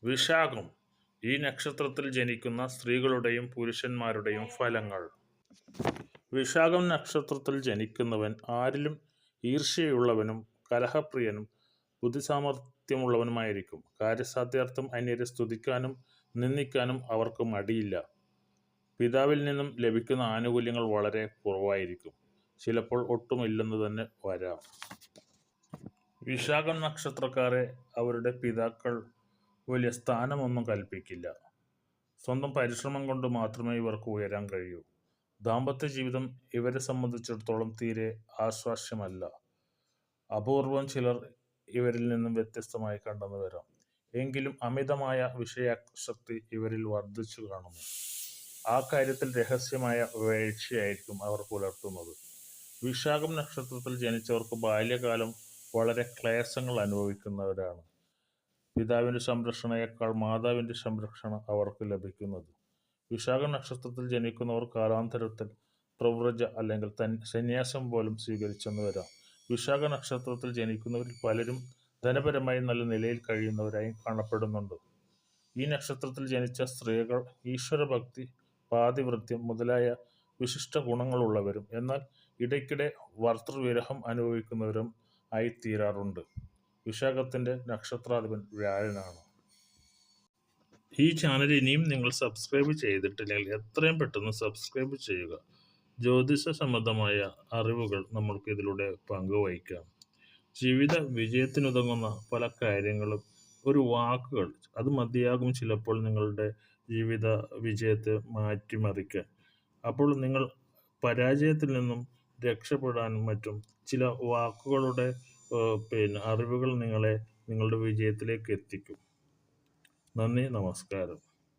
വിശാഖം ഈ നക്ഷത്രത്തിൽ ജനിക്കുന്ന സ്ത്രീകളുടെയും പുരുഷന്മാരുടെയും ഫലങ്ങൾ. വിശാഖം നക്ഷത്രത്തിൽ ജനിക്കുന്നവൻ ആരിലും ഈർഷ്യയുള്ളവനും കലഹപ്രിയനും ബുദ്ധിസാമർഥ്യമുള്ളവനുമായിരിക്കും. കാര്യസാധ്യാർത്ഥം അന്യരെ സ്തുതിക്കാനും നിന്ദിക്കാനും അവർക്ക് മടിയില്ല. പിതാവിൽ നിന്നും ലഭിക്കുന്ന ആനുകൂല്യങ്ങൾ വളരെ കുറവായിരിക്കും. ചിലപ്പോൾ ഒട്ടുമില്ലെന്ന് തന്നെ വരാം. വിശാഖം നക്ഷത്രക്കാരെ അവരുടെ പിതാക്കൾ വലിയ സ്ഥാനമൊന്നും കൽപ്പിക്കില്ല. സ്വന്തം പരിശ്രമം കൊണ്ട് മാത്രമേ ഇവർക്ക് ഉയരാൻ കഴിയൂ. ദാമ്പത്യ ജീവിതം ഇവരെ സംബന്ധിച്ചിടത്തോളം തീരെ ആശ്വാസ്യമല്ല. അപൂർവം ചിലർ ഇവരിൽ നിന്നും വ്യത്യസ്തമായി കണ്ടെന്നു വരാം. എങ്കിലും അമിതമായ വിഷയാസക്തി ഇവരിൽ വർദ്ധിച്ചു കാണുന്നു. ആ കാര്യത്തിൽ രഹസ്യമായ വീഴ്ചയായിരിക്കും അവർ പുലർത്തുന്നത്. വിശാഖം നക്ഷത്രത്തിൽ ജനിച്ചവർക്ക് ബാല്യകാലം വളരെ ക്ലേശങ്ങൾ അനുഭവിക്കുന്നവരാണ്. പിതാവിൻ്റെ സംരക്ഷണയേക്കാൾ മാതാവിൻ്റെ സംരക്ഷണം അവർക്ക് ലഭിക്കുന്നത്. വിശാഖ നക്ഷത്രത്തിൽ ജനിക്കുന്നവർ കാലാന്തരത്തിൽ പ്രവ്രജ അല്ലെങ്കിൽ സന്യാസം പോലും സ്വീകരിച്ചെന്ന് വരാം. വിശാഖ നക്ഷത്രത്തിൽ ജനിക്കുന്നവരിൽ പലരും ധനപരമായി നല്ല നിലയിൽ കഴിയുന്നവരായി കാണപ്പെടുന്നുണ്ട്. ഈ നക്ഷത്രത്തിൽ ജനിച്ച സ്ത്രീകൾ ഈശ്വരഭക്തി, പാതിവൃത്യം മുതലായ വിശിഷ്ട ഗുണങ്ങളുള്ളവരും എന്നാൽ ഇടയ്ക്കിടെ ഭർതൃവിരഹം അനുഭവിക്കുന്നവരും ആയിത്തീരാറുണ്ട്. വിശാഖത്തിൻ്റെ നക്ഷത്രാധിപൻ വ്യാഴനാണ്. ഈ ചാനൽ ഇനിയും നിങ്ങൾ സബ്സ്ക്രൈബ് ചെയ്തിട്ടില്ലെങ്കിൽ എത്രയും പെട്ടെന്ന് സബ്സ്ക്രൈബ് ചെയ്യുക. ജ്യോതിഷ സംബന്ധമായ അറിവുകൾ നമ്മൾക്ക് ഇതിലൂടെ പങ്കുവയ്ക്കാം. ജീവിത വിജയത്തിനുതകുന്ന പല കാര്യങ്ങളും ഒരു വാക്കുകൾ അത് മതിയാകും ചിലപ്പോൾ നിങ്ങളുടെ ജീവിത വിജയത്തെ മാറ്റിമറിക്കാൻ. അപ്പോൾ നിങ്ങൾ പരാജയത്തിൽ നിന്നും രക്ഷപ്പെടാനും മറ്റും ചില വാക്കുകളുടെ അറിവുകൾ നിങ്ങളെ നിങ്ങളുടെ വിജയത്തിലേക്ക് എത്തിക്കും. നന്ദി, നമസ്കാരം.